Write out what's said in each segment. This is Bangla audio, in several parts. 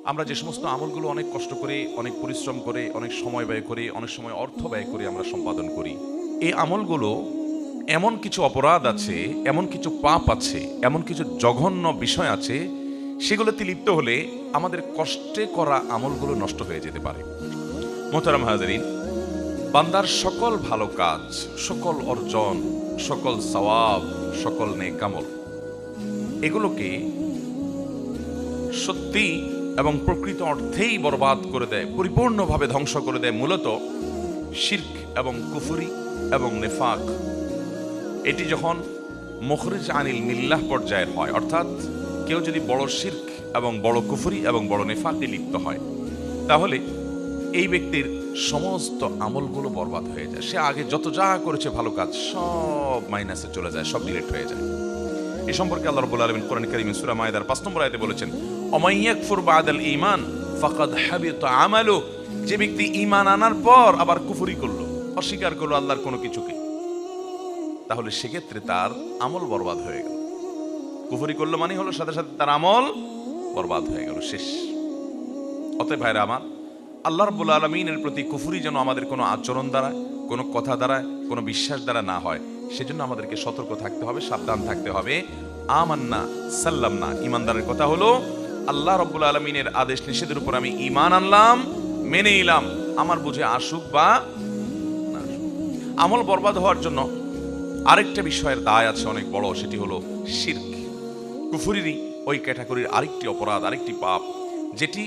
আমরা যে সমস্ত আমলগুলো অনেক কষ্ট করে, অনেক পরিশ্রম করে, অনেক সময় ব্যয় করে, অনেক সময় অর্থ ব্যয় করে আমরা সম্পাদন করি, এই আমলগুলো এমন কিছু অপরাধ আছে, এমন কিছু পাপ আছে, এমন কিছু জঘন্য বিষয় আছে, সেগুলোতে লিপ্ত হলে আমাদের কষ্টে করা আমলগুলো নষ্ট হয়ে যেতে পারে। মোহতারাম হাজরিন, বান্দার সকল ভালো কাজ, সকল অর্জন, সকল সওয়াব, সকল নেক আমল, এগুলোকে সত্যি এবং প্রকৃত অর্থেই বরবাদ করে দেয়, পরিপূর্ণভাবে ধ্বংস করে দেয় মূলত শিরক এবং কুফরি এবং নেফাক। এটি যখন মুখরিজ আনিল মিল্লাহ পর্যায়ের হয়, অর্থাৎ কেউ যদি বড় শিরক এবং বড় কুফরি এবং বড় নেফাকে লিপ্ত হয়, তাহলে এই ব্যক্তির সমস্ত আমলগুলো বরবাদ হয়ে যায়। সে আগে যত যা করেছে ভালো কাজ সব মাইনাসে চলে যায়, সব ডিলিট হয়ে যায়। এই সম্পর্কে আল্লাহ রাব্বুল আলামিন কোরআন কারীমে সূরা মায়েদার ৫ নম্বর আয়াতে বলেছেন, ওমাই ইয়াকফুর বাদাল ঈমান ফাকাদ হাবিতা আমালু। যে ব্যক্তি ঈমান আনার পর আবার কুফরি করলো, অস্বীকার করলো আল্লাহর কোনো কিছুকে, তাহলে সেক্ষেত্রে তার আমল বরবাদ হয়ে গেল। কুফরি করলো মানে হলো সাথে সাথে তার আমল বরবাদ হয়ে গেল, শেষ। অতএব ভাইরা আমার, আল্লাহ রাব্বুল আলামিনের প্রতি কুফরি যেন আমাদের কোনো আচরণ দ্বারা, কোনো কথা দ্বারা, কোনো বিশ্বাস দ্বারা না হয়, সেজন্য আমাদেরকে সতর্ক থাকতে হবে, সাবধান থাকতে হবে। আমান্না সাল্লামনা, ইমানদারের কথা হলো আল্লাহ রাব্বুল আলামিনের আদেশ নিষেধের উপর আমি ঈমান আনলাম, মেনে নিলাম, আমার বুঝে আসুক বা না আসুক। আমল বরবাদ হওয়ার জন্য আরেকটা বিষয়ের দায় আছে অনেক বড়, সেটি হলো শিরক। কুফরিরই ওই ক্যাটাগরির আরেকটি অপরাধ, আরেকটি পাপ, যেটি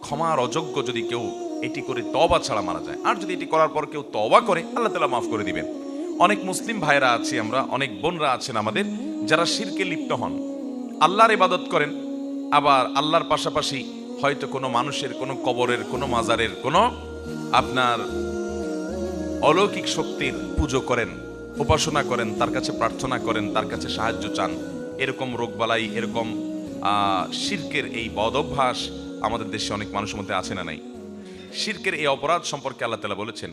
ক্ষমার অযোগ্য যদি কেউ এটি করে তওবা ছাড়া মারা যায়। আর যদি এটি করার পর কেউ তওবা করে, আল্লাহ তাআলা মাফ করে দিবেন। অনেক মুসলিম ভাইরা আছি আমরা, অনেক বোনরা আছেন আমাদের, যারা শিরকে লিপ্ত হন, আল্লাহর ইবাদত করেন, আবার আল্লাহর পাশাপাশি হয়তো কোনো মানুষের, কোনো কবরের, কোনো মাজারের, কোনো আপনার অলৌকিক শক্তির পুজো করেন, উপাসনা করেন, তার কাছে প্রার্থনা করেন, তার কাছে সাহায্য চান। এরকম রোগবালাই, এরকম শিরকের এই বদ অভ্যাস আমাদের দেশে অনেক মানুষের মধ্যে আছে না নাই? শিরকের এই অপরাধ সম্পর্কে আল্লাহ তাআলা বলেছেন,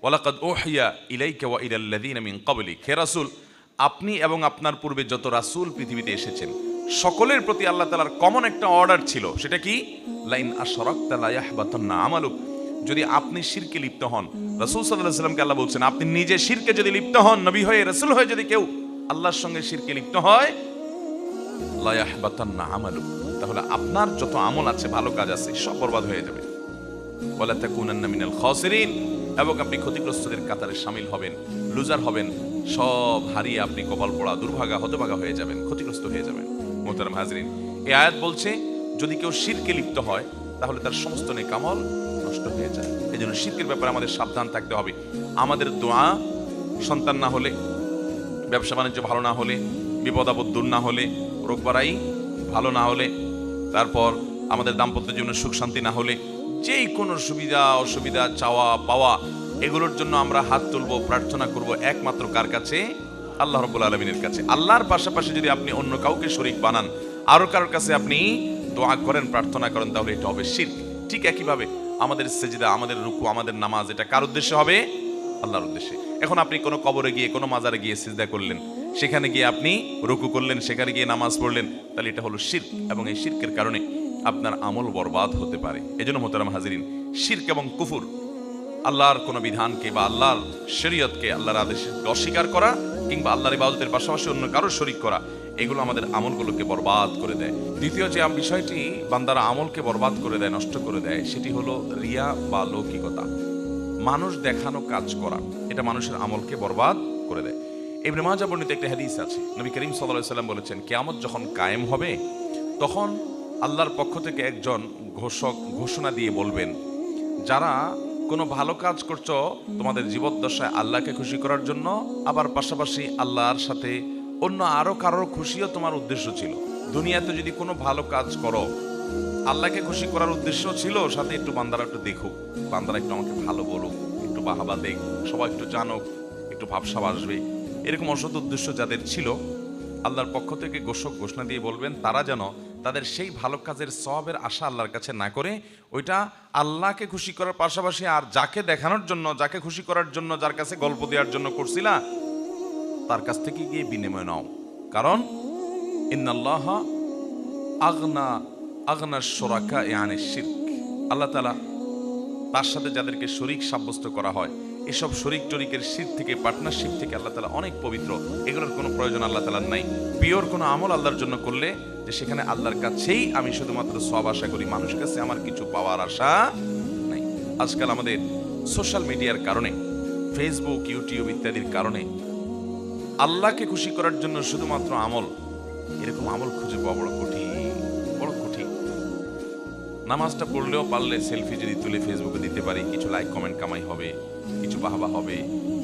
ওয়ালাকাদ উহিয়া ইলাইকা ওয়া ইলাল্লাযীনা মিন ক্বাবলিক। হে রাসূল, আপনি এবং আপনার পূর্বে যত রাসূল পৃথিবীতে এসেছেন সকলের প্রতি আল্লাহ তাআলার কমন একটা অর্ডার ছিল, সেটা কি? লাইন আশরাকতা লা ইয়াহবাতান্না আমালুক। যদি আপনি শিরকে লিপ্ত হন, রাসূল সাল্লাল্লাহু আলাইহি ওয়াসাল্লামকে আল্লাহ বলছেন, আপনি নিজে শিরকে যদি লিপ্ত হন, নবী হয়ে, রাসূল হয়ে যদি কেউ আল্লাহর সঙ্গে শিরকে লিপ্ত হয়, লা ইয়াহবাতান্না আমালুক, তাহলে আপনার যত আমল আছে, ভালো কাজ আছে, সব বরবাদ হয়ে যাবে। ওয়ালা তাকুনান্না মিনাল খাসিরিন, এবং আপনি ক্ষতিগ্রস্তদের কাতারে শামিল হবেন, লুজার হবেন, সব হারিয়ে আপনি কপাল পোড়া, দুর্ভাগা, হতভাগা হয়ে যাবেন, ক্ষতিগ্রস্ত হয়ে যাবেন। মোহতারাম হাজরিন, এই আয়াত বলছে যদি কেউ শিরকে লিপ্ত হয়, তাহলে তার সমস্ত নেক আমল নষ্ট হয়ে যায়। এই জন্য শিরকের ব্যাপারে আমাদের সাবধান থাকতে হবে। আমাদের দোয়া, সন্তান না হলে, ব্যবসা বাণিজ্য ভালো না হলে, বিপদ আপদ দূর না হলে, রোগ বাড়াই ভালো না হলে, তারপর আমাদের দাম্পত্য জীবনের সুখ শান্তি না হলে, যেই কোনো সুবিধা অসুবিধা, চাওয়া পাওয়া, এগুলোর জন্য আমরা হাত তুলবো, প্রার্থনা করব একমাত্র কার কাছে? আল্লাহ রাব্বুল আলামিনের কাছে। আল্লাহর পাশাপাশি যদি আপনি অন্য কাউকে শরীক বানান, আরো কারোর কাছে আপনি দোয়া করেন, প্রার্থনা করেন, তাহলে এটা হবে শিরক। ঠিক একইভাবে আমাদের সেজদা, আমাদের রুকু, আমাদের নামাজ, এটা কার উদ্দেশ্যে হবে? আল্লাহর উদ্দেশ্যে। এখন আপনি কোনো কবরে গিয়ে, কোনো মাজারে গিয়ে সিজদা করলেন, সেখানে গিয়ে আপনি রুকু করলেন, সেখানে গিয়ে নামাজ পড়লেন, তাহলে এটা হলো শিরক, এবং এই শিরকের কারণে আপনার আমল বরবাদ হতে পারে। এজন্য মোহতারাম হাজরিন, শিরক এবং কুফর, আল্লাহর কোনো বিধানকে বা আল্লাহর শরীয়তকে, আল্লাহর আদেশকে অস্বীকার করা, কিংবা আল্লাহর ইবাদতের পাশাপাশি অন্য কারো শরীক করা, এগুলো আমাদের আমলগুলোকে বরবাদ করে দেয়। দ্বিতীয় যে বিষয়টি বান্দারা আমলকে বরবাদ করে দেয়, নষ্ট করে দেয়, সেটি হলো রিয়া বা লৌকিকতা, মানুষ দেখানো কাজ করা। এটা মানুষের আমলকে বরবাদ করে দেয়। ইবনে মাজাহ বর্ণিত একটা হাদিস আছে, নবী করিম সাল্লাল্লাহু আলাইহি ওয়াসাল্লাম বলেছেন, কিয়ামত যখন কায়েম হবে, তখন আল্লাহর পক্ষ থেকে একজন ঘোষক ঘোষণা দিয়ে বলবেন, যারা কোনো ভালো কাজ করছো তোমাদের জীবদ্দশায় আল্লাহকে খুশি করার জন্য, আবার পাশাপাশি আল্লাহর সাথে অন্য আরো কারোর খুশিও তোমার উদ্দেশ্য ছিল। দুনিয়াতে যদি কোনো ভালো কাজ করো, আল্লাহকে খুশি করার উদ্দেশ্য ছিল, সাথে একটু বান্দারা একটু দেখুক, বান্দারা একটু আমাকে ভালো বলুক, একটু বাহাবা দেখ, সবাই একটু জানুক, একটু ভাবসাব আসবে, এরকম অসৎ উদ্দেশ্য যাদের ছিল, আল্লাহর পক্ষ থেকে ঘোষক ঘোষণা দিয়ে বলবেন, তারা যেন তাদের সেই ভালো কাজের সওয়াবের আশা আল্লাহর কাছে না করে, ওইটা আল্লাহকে খুশি করার পাশাপাশি আর যাকে দেখানোর জন্য, যাকে খুশি করার জন্য, যার কাছে গল্প দেওয়ার জন্য করছিলা, তার কাছ থেকে গিয়ে বিনিময় নাও। কারণ ইন্নাল্লাহা আগনা আগনা শরাকা ইয়ানি শিরক, আল্লাহ তাআলা তার সাথে যাদেরকে শরীক সাব্যস্ত করা হয়, এসব শরীক টরিকের শিরক থেকে, পার্টনারশিপ থেকে আল্লাহ তাআলা অনেক পবিত্র। এগুলোর কোনো প্রয়োজন আল্লাহ তাআলার নাই। পিওর কোনো আমল আল্লাহর জন্য করলে যে সেখানে আল্লাহর কাছেই আমি শুধুমাত্র সওয়াব আশা করি, মানুষের কাছে আমার কিছু পাওয়ার আশা নাই। আজকাল আমাদের সোশ্যাল মিডিয়ার কারণে, ফেসবুক, ইউটিউব ইত্যাদির কারণে আল্লাহকে খুশি করার জন্য শুধুমাত্র আমল, এরকম আমল খুঁজে পাওয়া বড় কঠিন, বড় কঠিন। নামাজটা পড়লেও পারলে সেলফি যদি তুলে ফেসবুকে দিতে পারি, কিছু লাইক কমেন্ট কামাই হবে, কিছু বাহবা হবে,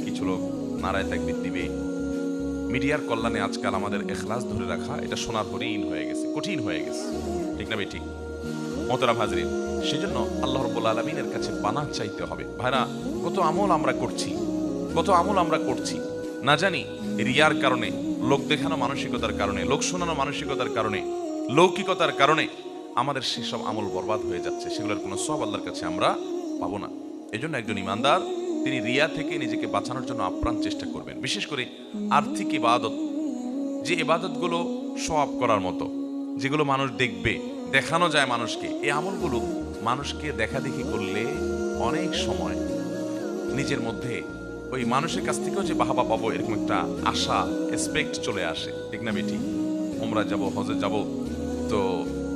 কিছু লোক নারায় তাকবীর দিবে। মিডিয়ার কল্যাণে আজকাল আমাদের ইখলাস ধরে রাখা এটা সোনার হরিণ হয়ে গেছে, কঠিন হয়ে গেছে, ঠিক না ভাই? ঠিক মোহতারাম হাজরিন, সেজন্য আল্লাহ রাব্বুল আলামিনের কাছে পানাহ চাইতে হবে। ভাইরা, কত আমল আমরা করছি, কত আমল আমরা করছি, না জানি রিয়ার কারণে, লোক দেখানো মানসিকতার কারণে, লোক শোনানো মানসিকতার কারণে, লৌকিকতার কারণে আমাদের সেসব আমল বরবাদ হয়ে যাচ্ছে। সেগুলোর কোনো সওয়াব আল্লাহর কাছে আমরা পাবো না। এজন্য একজন ইমানদার তিনি রিয়া থেকে নিজেকে বাঁচানোর জন্য আপ্রাণ চেষ্টা করবেন। বিশেষ করে আর্থিক ইবাদত, যে ইবাদতগুলো সওয়াব করার মতো, যেগুলো মানুষ দেখবে, দেখানো যায় মানুষকে, এই আমলগুলো মানুষকে দেখাদেখি করলে অনেক সময় নিজের মধ্যে ওই মানুষের কাছ থেকেও যে বাহবা পাবো এরকম একটা আশা, এক্সপেক্ট চলে আসে, ঠিক না বেটি? ওমরা যাব, হজে যাব, তো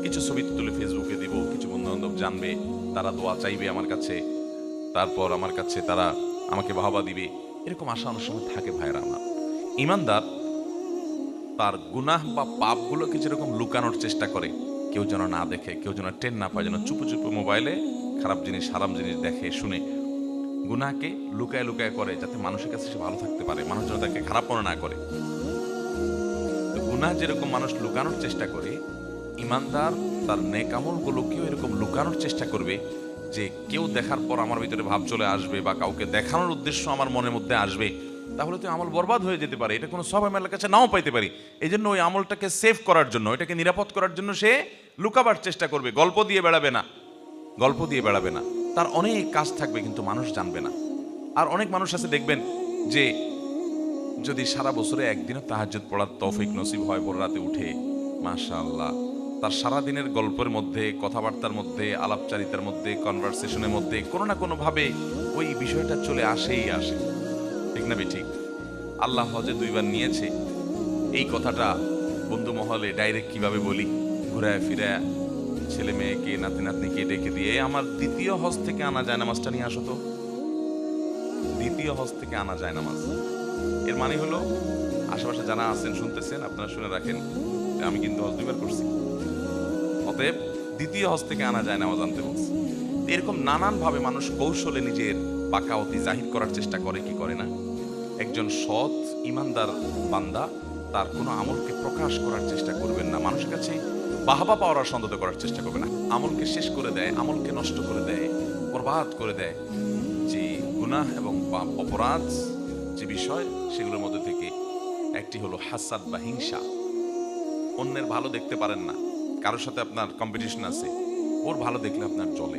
কিছু ছবি তুলে ফেসবুকে দিব, কিছু বন্ধু বান্ধব জানবে, তারা দোয়া চাইবে আমার কাছে, তারপর আমার কাছে তারা আমাকে বাহবা দিবে, এরকম আশা অনেক সময় থাকে। ভাইরা আমার, ইমানদার তার গুনাহ বা পাপগুলোকে যেরকম লুকানোর চেষ্টা করে, কেউ যেন না দেখে, কেউ যেন টেন না পায়, যেন চুপে চুপে মোবাইলে খারাপ জিনিস, হারাম জিনিস দেখে শুনে গুনাহকে লুকায় লুকায় করে, যাতে মানুষের কাছে সে ভালো থাকতে পারে, মানুষ যেন তাকে খারাপ মনে না করে। তো গুনাহ যেরকম মানুষ লুকানোর চেষ্টা করে, ইমানদার তার নেক আমলগুলোকেও এরকম লুকানোর চেষ্টা করবে, যে কেউ দেখার পর আমার ভিতরে ভাব চলে আসবে বা কাউকে দেখানোর উদ্দেশ্য আমার মনের মধ্যে আসবে, তাহলে তো আমল বরবাদ হয়ে যেতে পারে, এটা কোনো সব আমার কাছে নাও পাইতে পারি। এই জন্য ওই আমলটাকে সেভ করার জন্য, এটাকে নিরাপদ করার জন্য সে লুকাবার চেষ্টা করবে। গল্প দিয়ে বেড়াবে না, গল্প দিয়ে বেড়াবে না, তার অনেক কাজ থাকবে কিন্তু মানুষ জানবে না। আর অনেক মানুষ আছে দেখবেন যে যদি সারা বছরে একদিনও তাহাজ্জুদ পড়ার তৌফিক নসিব হয়, ভোর রাতে উঠে, মাশাআল্লাহ, তার সারা দিনের গল্পের মধ্যে, কথাবার্তার মধ্যে, আলাপচারিতার মধ্যে, কনভারসেশনের মধ্যে কোনো না কোনো ভাবে ওই বিষয়টা চলে আসেই আসে, ঠিক না ঠিক? আল্লাহ হজে 2 বার নিয়েছে, এই কথাটা বন্ধু মহলে ডাইরেক্ট কিভাবে বলি, ঘুরায় ফিরায় ছেলে মেয়েকে, নাতি নাতনিকে ডেকে দিয়ে, আমার দ্বিতীয় হজ থেকে আনা যায় নামাজটা নিয়ে আসো তো, দ্বিতীয় হজ থেকে আনা যায় নামাজ। এর মানে হলো, আশেপাশে যারা আছেন শুনতেছেন, আপনারা শুনে রাখেন, আমি কিন্তু হজ 2 বার করছি, অতএব দ্বিতীয় হজ থেকে আনা যায় নামাজ আনতে বলছি। এরকম নানান ভাবে মানুষ কৌশলে নিজের বাকাওয়াতি জাহির করার চেষ্টা করে, কি করে না? একজন সৎ ইমানদার বান্দা তার কোনো আমলকে প্রকাশ করার চেষ্টা করবেন না, মানুষের কাছে বাহবা পাওয়ার সন্দেহ করার চেষ্টা করবে না। আমলকে শেষ করে দেয়, আমলকে নষ্ট করে দেয়, বরবাদ করে দেয়। যে গুনাহ এবং অপরাধ যে বিষয়, সেগুলোর মধ্যে থেকে একটি হলো হাসাদ বা হিংসা। অন্যের ভালো দেখতে পারেন না, কারোর সাথে আপনার কম্পিটিশন আছে, ওর ভালো দেখলে আপনার জ্বলে।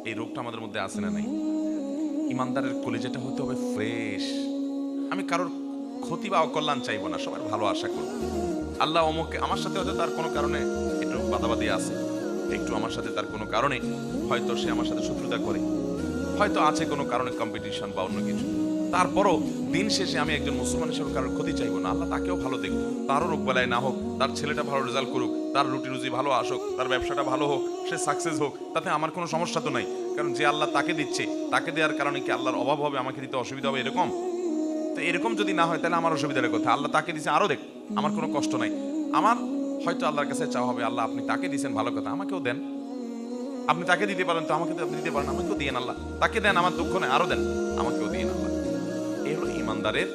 এই রোগটা আমাদের মধ্যে আছে না নাই? ইমানদারের কলিজাটা হতে হবে ফ্রেশ। আমি কারোর ক্ষতি বা অকল্যাণ চাইবো না, সবার ভালো আশা করবো। আল্লাহ অমুকে, আমার সাথে হয়তো তার কোনো কারণে একটু বাদাবাদি আছে, একটু আমার সাথে তার কোনো কারণে হয়তো সে আমার সাথে শত্রুতা করে, হয়তো আছে কোনো কারণে কম্পিটিশন বা অন্য কিছু, তারপরও দিন শেষে আমি একজন মুসলমান হিসেবে কারোর ক্ষতি চাইবো না। আল্লাহ তাকেও ভালো দেখুক, তারও রোগ বেলায় না হোক, তার ছেলেটা ভালো রেজাল্ট করুক, তার রুটি রুজি ভালো আসুক, তার ব্যবসাটা ভালো হোক, সে সাকসেস হোক, তাতে আমার কোনো সমস্যা তো নাই। কারণ যে আল্লাহ তাকে দিচ্ছে, তাকে দেওয়ার কারণে কি আল্লাহর অভাব হবে, আমাকে দিতে অসুবিধা হবে এরকম? তো এরকম যদি না হয় তাহলে আমার অসুবিধার কথা। আল্লাহ তাকে দিচ্ছে, আরো দেখ, আমার কোনো কষ্ট নাই। আমার হয়তো আল্লাহর কাছে চাওয়া হবে, আল্লাহ আপনি তাকে দিয়েছেন, ভালো কথা, আমাকেও দেন। আপনি তাকে দিতে পারেন তো আমাকে আপনি দিতে পারেন, আমাকেও দিয়েন আল্লাহ। তাকে দেন, আমার দুঃখ নেই, আরো দেন, আমাকেও দিয়েন আল্লাহ। এই হলো ইমানদারের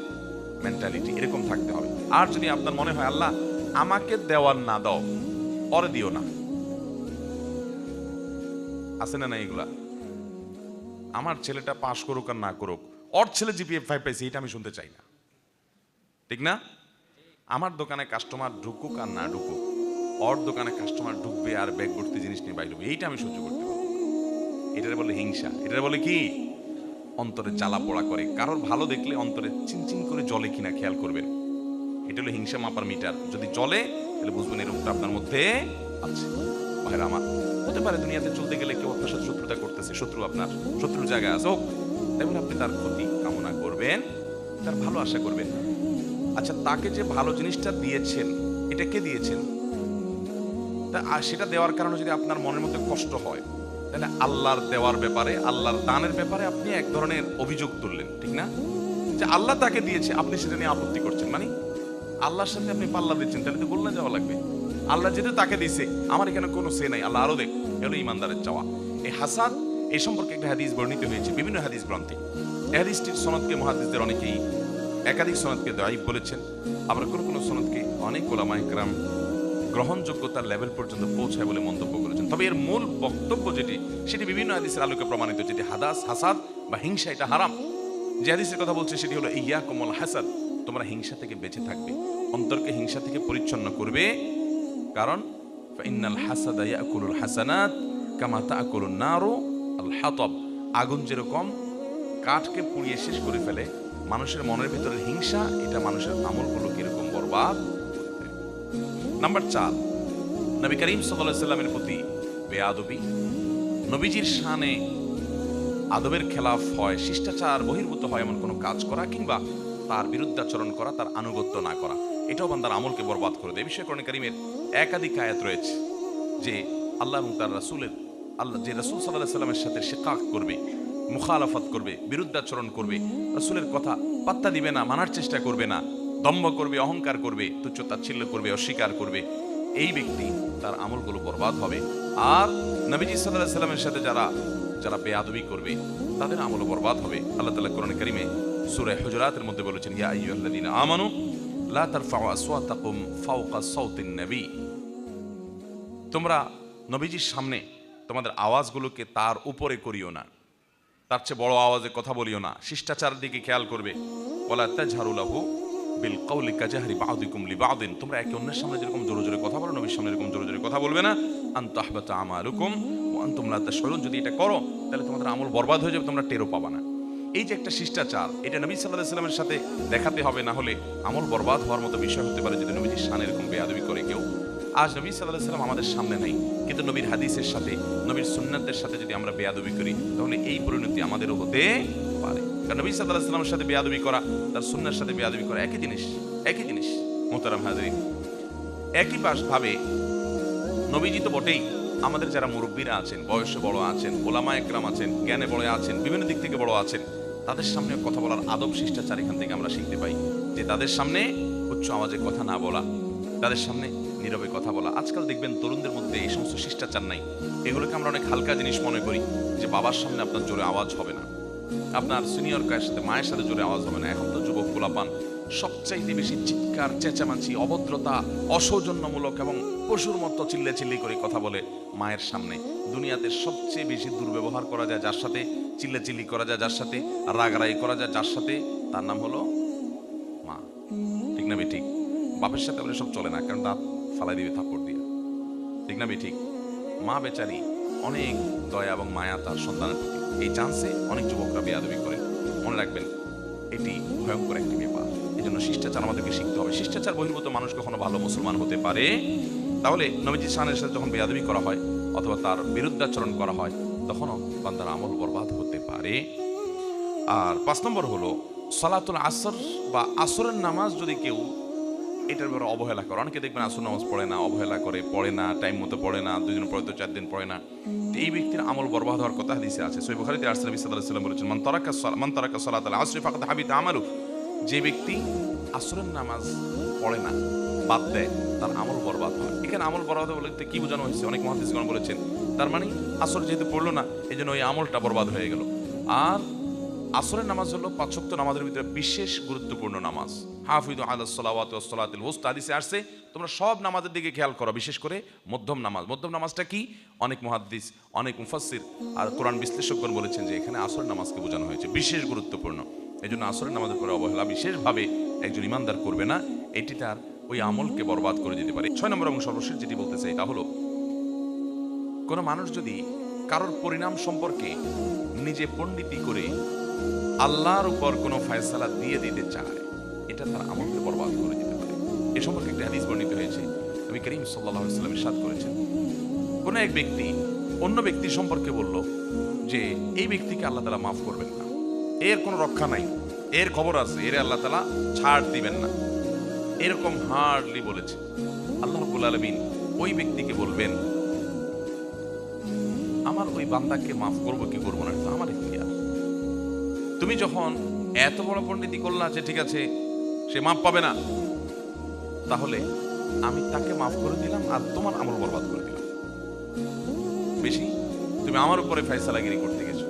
মেন্টালিটি, এরকম থাকতে হবে। আর যদি আপনার মনে হয় আল্লাহ আমাকে দেওয়ার না দাও, পরে দিও না, আছে না না এগুলা, আমার ছেলেটা পাশ করুক আর না করুক, ওর ছেলে জিপিএ 5 পাইছে, এটা আমি শুনতে চাই না, ঠিক না? আমার দোকানে কাস্টমার ঢুকুক আর না ঢুকুক, ওর দোকানে কাস্টমার ঢুকবে আর ব্যাগ ভর্তি জিনিস নিয়ে বাইরে, এইটা আমি সহ্য করতে পারবো। এটারে বলে হিংসা, এটারে বলে কি? অন্তরে জ্বালা পোড়া করে। কারোর ভালো দেখলে অন্তরে চিনচিন করে জ্বলে কিনা খেয়াল করবেন। এটা হলো হিংসা মাপার মিটার। যদি জ্বলে তাহলে বুঝবেন এই রোগটা আপনার মধ্যে আছে। ভাইরা আমার, হতে পারে দুনিয়াতে চলতে গেলে কেউ আপনার সাথে শত্রুতা করতেছে, শত্রু আপনার শত্রুর জায়গায় আছে হোক, তাই বলে আপনি তার ক্ষতি কামনা করবেন, তার ভালো আশা করবেন। আচ্ছা, তাকে যে ভালো জিনিসটা দিয়েছেন, এটা কে দিয়েছেন? তা সেটা দেওয়ার কারণে যদি আপনার মনের মধ্যে কষ্ট হয়, তাহলে আল্লাহর দেওয়ার ব্যাপারে, আল্লাহর দানের ব্যাপারে আপনি এক ধরনের অভিযোগ তুললেন, ঠিক না? যে আল্লাহ তাকে দিয়েছে, আপনি সেটা নিয়ে আপত্তি করছেন, মানে আল্লাহর সাথে আপনি পাল্লা দিচ্ছেন, তাহলে তো গোল্লা যাওয়া লাগবে। আল্লাহ যেটা তাকে দিয়েছে, আমার এখানে কোনো সে নাই, আল্লাহ আরো দেখ, এগুলো ইমানদারের চাওয়া। এই হাসাদ, এই সম্পর্কে একটা হাদিস বর্ণিত হয়েছে বিভিন্ন হাদিস গ্রন্থে। এই হাদিসটির সনদকে মুহাদ্দিসদের অনেকেই একাধিক সনদকে দায়ীফ বলেছেন, আবার কোনো কোনো সনদকে অনেক উলামায়ে কেরাম গ্রহণযোগ্যতার লেভেল পর্যন্ত পৌঁছায় বলে মন্তব্য করেছেন। তবে এর মূল বক্তব্য যেটি, সেটি বিভিন্ন হাদিসের আলোকে প্রমাণিত, যেটি হাসাদ বা হিংসা এটা হারাম। যে হাদিসের কথা বলছে সেটি হলো ইয়াকুমুল হাসাদ, তোমরা হিংসা থেকে বেঁচে থাকবে, অন্তরকে হিংসা থেকে পরিচ্ছন্ন করবে। কারণ ফাইন্নাল হাসাদা ইয়াকুলুল হাসানাত কামা তাকুলুন নারু আল হাতাব, আগুন যেরকম কাঠকে পুড়িয়ে শেষ করে ফেলে, মানুষের মনের ভিতরে হিংসা এটা মানুষের আমলগুলোকে এরকম বরবাদ। নাম্বার 4, নবী করিম সাল্লাল্লাহু আলাইহি সাল্লামের প্রতি বেয়াদবি, নবীজির শানে আদবের খেলাফ হয়, শিষ্টাচার বহির্ভূত হয় এমন কোনো কাজ করা কিংবা তার বিরুদ্ধাচরণ করা, তার আনুগত্য না করা, এটাও বান্দার আমলকে বরবাদ করে দেয়। এই বিষয়ে কোরআন কারীমের একাধিক আয়াত রয়েছে যে আল্লাহ এবং তার রাসূলের, আল্লাহ যে রাসূল সাল্লাল্লাহু আলাইহি সাল্লামের সাথে শিকাক করবে, মুখালাফাত করবে, বিরুদ্ধাচরণ করবে, রাসূলের কথা পাত্তা দিবে না, মানার চেষ্টা করবে না, দম্ভ করবে, অহংকার করবে, তুচ্ছ তাচ্ছিল্য করবে, অস্বীকার করবে, এই ব্যক্তি তার আমলগুলো বরবাদ হবে। আর নবীজি সাল্লাল্লাহু আলাইহি সাল্লামের সাথে যারা বেয়াদবি করবে তাদের আমলও বরবাদ হবে। আল্লাহ তাআলা কোরআন কারীমে সূরা হুজুরাতের মধ্যে বলেছেন, ইয়া আইয়ুহাল্লাযীনা আমানু লা তারফাউ আসওয়াতাকুম ফাওকা সাওতিন নবী, তোমরা নবীজির সামনে তোমাদের আওয়াজগুলোকে তার উপরে করিও না, তার চেয়ে বড় আওয়াজে কথা বলিও না, শিষ্টাচার দিকে খেয়াল করবে। ওয়ালা তাজহারু লাহু বিল কাওলি কাজাহরি বা'দিকুম লিবা'দিন, তোমরা একে অন্যের সামনে যেরকম জোরে জোরে কথা বলো, নবীর সামনে এরকম জোরে জোরে কথা বলবে না। আন তাহবাতা আমালুকুম ওয়া আনতুম লা তাশউরুন, যদি এটা করো তাহলে তোমাদের আমল বরবাদ হয়ে যাবে, তোমরা টেরও পাবা না। এই যে একটা শিষ্টাচার, এটা নবী সাল্লাল্লাহু আলাইহি সাল্লামের সাথে দেখাতে হবে, না হলে আমল বরবাদ হওয়ার মতো বিষয় হতে পারে যদি নবীজির শানে এরকম বেয়াদবি করে কেউ। আজ নবী সাল্লাল্লাহু আলাইহি সাল্লাম আমাদের সামনে নাই, কিন্তু নবীর হাদিসের সাথে, নবীর সুন্নাতের সাথে যদি আমরা বেয়াদবি করি, তাহলে এই পরিণতি আমাদেরও হতে পারে। কারণ নবী সাল্লাল্লাহু আলাইহি সাল্লামের সাথে বেয়াদবি করা, তার সুন্নাহর সাথে বেয়াদবি করা একই জিনিস, একই জিনিস। মুহতারাম হাজিরিন, একই ভাবে নবীজি তো বটেই, আমাদের যারা মুরব্বীরা আছেন, বয়সে বড় আছেন, ওলামায়ে কেরাম আছেন, জ্ঞানে বড় আছেন, বিভিন্ন দিক থেকে বড় আছেন, তাদের সামনে কথা বলার আদব শিষ্টাচার এখান থেকে আমরা শিখতে পাই, যে তাদের সামনে উচ্চ আওয়াজে কথা না বলা, তাদের সামনে নীরবে কথা বলা। আজকাল দেখবেন তরুণদের মধ্যে এই সমস্ত শিষ্টাচার নাই, এগুলোকে আমরা অনেক হালকা জিনিস মনে করি, যে বাবার সামনে আপনার জোরে আওয়াজ হবে না, আপনার সিনিয়র কায়ের সাথে, মায়ের সাথে জোরে আওয়াজ হবে না। এখন তো যুবক পোলাপান সবচাইতে বেশি চিৎকার, চেঁচামেচি, অভদ্রতা, অসৌজন্যমূলক এবং পশুর মতো চিল্লাচিল্লি করে কথা বলে মায়ের সামনে। দুনিয়াতে সবচেয়ে বেশি দুর্ব্যবহার করা যায় যার সাথে, চিল্লাচিল্লি করা যায় যার সাথে, রাগারাগি করা যায় যার সাথে, তার নাম হলো মা। ঠিক না ঠিক? বাপের সাথে বলে সব চলে না, কারণ দাঁত ফালাই দিবে থাপ্পড় দিয়ে। ঠিক না ঠিক? মা বেচারি অনেক দয়া এবং মায়া তার সন্তানের প্রতি, এই চান্সে অনেক যুবকরা বেয়াদবি করে। মনে রাখবেন, এটি ভয়ঙ্কর একটি ব্যাপার। এই জন্য শিষ্টাচার আমাদেরকে শিখতে হবে। শিষ্টাচার বহির্ভূত মানুষ কখনো ভালো মুসলমান হতে পারে? তাহলে নবীজি শানের সাথে যখন বেয়াদবি করা হয় অথবা তার বিরুদ্ধাচরণ করা হয়, তখনও বান্দার আমল বরবাদ হতে পারে। আর 5 নম্বর হলো সালাতুল আসর বা আসরের নামাজ যদি কেউ এটার ব্যাপারে অবহেলা করে। অনেকে দেখবেন আসর নামাজ পড়ে না, অবহেলা করে, পড়ে না, টাইম মতো পড়ে না, 2 দিন পড়ে তো 4 দিন পড়ে না, এই ব্যক্তির আমল বরবাদ হওয়ার কথা হাদিসে আছে। সহিহ বুখারীতে নবী সাল্লাল্লাহু আলাইহি ওয়াসাল্লাম বলেছেন, মান তারাকা সালাতাল আসর ফাকাদ হাবিতা আমালু, যে ব্যক্তি আসরের নামাজ পড়ে না, বাদ দেয়, তার আমল বরবাদ হয়। এখানে আমল বরবাদ বলতে কি বোঝানো হয়েছে? অনেক মুহাদ্দিসগণ বলেছেন, তার মানে আসর যেহেতু পড়লো না, এই জন্য ওই আমলটা বরবাদ হয়ে গেল। আর আসরের নামাজ হলো 5 ওয়াক্ত নামাজের ভিতরে বিশেষ গুরুত্বপূর্ণ নামাজ। হাফিযু আলাস সালাওয়াতি ওয়াস সালাতিল ওয়াসতা, হাদিসে আসছে তোমরা সব নামাজের দিকে খেয়াল করো, বিশেষ করে মধ্যম নামাজ। মধ্যম নামাজটা কি? অনেক মুহাদ্দিস, অনেক মুফাসসির আর কোরআন বিশ্লেষকগণ বলেছেন যে এখানে আসরের নামাজকে বোঝানো হয়েছে, বিশেষ গুরুত্বপূর্ণ। এই জন্য আসরের নামাজের পরে অবহেলা বিশেষভাবে একজন ইমানদার করবে না, এটি তার ওই আমলকে বরবাদ করে দিতে পারে। 6 নম্বর এবং সর্বশেষ যেটি বলতে চাই তা হলো, কোনো মানুষ যদি কারোর পরিণাম সম্পর্কে নিজে পণ্ডিতি করে আল্লাহর উপর কোনো ফয়সালা দিয়ে দিতে চায়, এটা তার আমলকে বরবাদ করে দিতে পারে। এ সম্পর্কে একটা হাদিস বর্ণিত হয়েছে, নবী করিম সাল্লাল্লাহু আলাইহি ওয়াসাল্লাম ইরশাদ করেছেন, কোনো এক ব্যক্তি অন্য ব্যক্তি সম্পর্কে বলল যে এই ব্যক্তিকে আল্লাহ তাআলা মাফ করবেন না, এর কোনো রক্ষা নাই, এর খবর আছে, এর আল্লাহ তাআলা ছাড় দিবেন না, এরকম হার্ডলি বলেছে। আল্লাহ রাব্বুল আলামিন ওই ব্যক্তিকে বলবেন, আমার ওই বান্দাকে মাফ করবো কি করবো না এটা আমার ইখতিয়ার। তুমি যখন এত বড় পণ্ডিতি করলা যে ঠিক আছে সে মাফ পাবে না, তাহলে আমি তাকে মাফ করে দিলাম আর তোমার আমল বরবাদ করে দিলাম। বেশি তুমি আমার উপরে ফয়সালাগিরি করতে গেছো।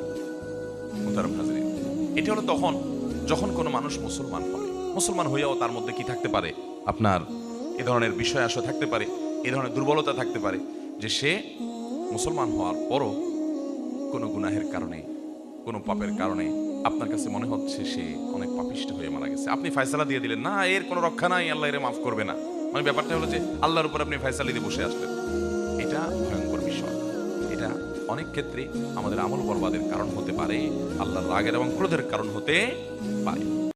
মুহতারাম হাজরিন, এটা হলো তখন যখন কোনো মানুষ মুসলমান হবে, মুসলমান হইয়াও তার মধ্যে কি থাকতে পারে, আপনার এ ধরনের বিষয় আসা থাকতে পারে, এ ধরনের দুর্বলতা থাকতে পারে যে সে মুসলমান হওয়ার পরও কোনো গুনাহের কারণে, কোনো পাপের কারণে আপনার কাছে মনে হচ্ছে সে অনেক পাপিষ্ঠ হয়ে মারা গেছে। আপনি ফয়সালা দিয়ে দিলেন, না এর কোনো রক্ষা নাই, আল্লাহ এর মাফ করবে না। মানে ব্যাপারটা হলো যে আল্লাহর উপর আপনি ফয়সালা দিয়ে বসে আসলেন। এটা ভয়ঙ্কর বিষয়। এটা অনেক ক্ষেত্রে আমাদের আমল বরবাদের কারণ হতে পারে, আল্লাহর রাগের এবং ক্রোধের কারণ হতে পারে।